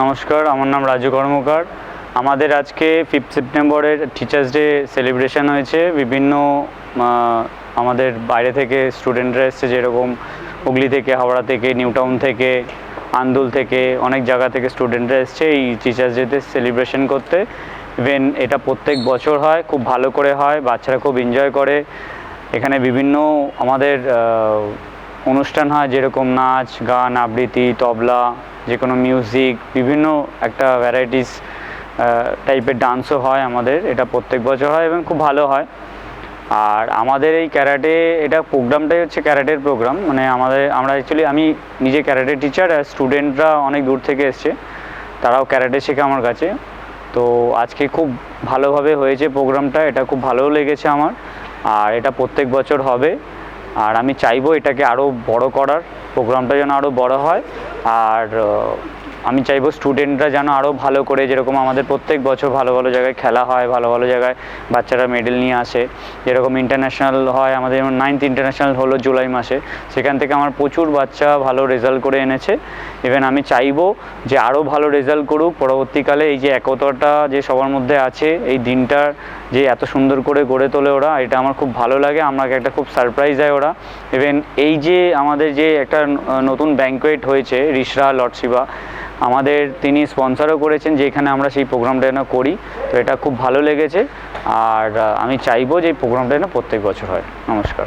নমস্কার, আমার নাম রাজু কর্মকার। আমাদের আজকে 5 সেপ্টেম্বরের টিচার্স ডে সেলিব্রেশন হয়েছে। বিভিন্ন আমাদের বাইরে থেকে স্টুডেন্টরা এসছে, যেরকম হুগলি থেকে, হাওড়া থেকে, নিউ টাউন থেকে, আন্দুল থেকে, অনেক জায়গা থেকে স্টুডেন্টরা এসছে এই টিচার্স ডেতে সেলিব্রেশন করতে। ইভেন এটা প্রত্যেক বছর হয়, খুব ভালো করে হয়, বাচ্চারা খুব এনজয় করে। এখানে বিভিন্ন আমাদের অনুষ্ঠান হয়, যেরকম নাচ, গান, আবৃত্তি, তবলা, যে কোনো মিউজিক, বিভিন্ন একটা ভ্যারাইটিস টাইপের ডান্সও হয় আমাদের। এটা প্রত্যেক বছর হয় এবং খুব ভালো হয়। আর আমাদের এই ক্যারাটে প্রোগ্রামটাই হচ্ছে ক্যারাটের প্রোগ্রাম। মানে আমরা অ্যাকচুয়ালি আমি নিজে ক্যারাটে টিচার, আর স্টুডেন্টরা অনেক দূর থেকে এসছে, তারাও ক্যারাটে শেখে আমার কাছে। তো আজকে খুব ভালোভাবে হয়েছে প্রোগ্রামটা, এটা খুব ভালোও লেগেছে আমার। আর এটা প্রত্যেক বছর হবে, আর আমি চাইবো এটাকে আরও বড় করার, প্রোগ্রামটা যেন আরও বড় হয়। আর আমি চাইবো স্টুডেন্টরা যেন আরও ভালো করে, যেরকম আমাদের প্রত্যেক বছর ভালো ভালো জায়গায় খেলা হয়, ভালো ভালো জায়গায় বাচ্চারা মেডেল নিয়ে আসে। যেরকম ইন্টারন্যাশনাল হয় আমাদের, যেমন 9th ইন্টারন্যাশনাল হলো জুলাই মাসে, সেখান থেকে আমার প্রচুর বাচ্চা ভালো রেজাল্ট করে এনেছে। ইভেন আমি চাইবো যে আরও ভালো রেজাল্ট করুক পরবর্তীকালে। এই যে একতাটা যে সবার মধ্যে আছে, এই দিনটার যে এত সুন্দর করে গড়ে তোলে ওরা, এটা আমার খুব ভালো লাগে। আমাকে একটা খুব সারপ্রাইজ দেয় ওরা। ইভেন এই যে আমাদের যে একটা নতুন ব্যাঙ্কোয়েট হয়েছে, রিশরা লর্ড শিবা আমাদের, তিনি স্পন্সরও করেছেন, যে এখানে আমরা সেই প্রোগ্রামটা যেন করি। তো এটা খুব ভালো লেগেছে, আর আমি চাইবো যে এই প্রোগ্রামটা যেন প্রত্যেক বছর হয়। নমস্কার।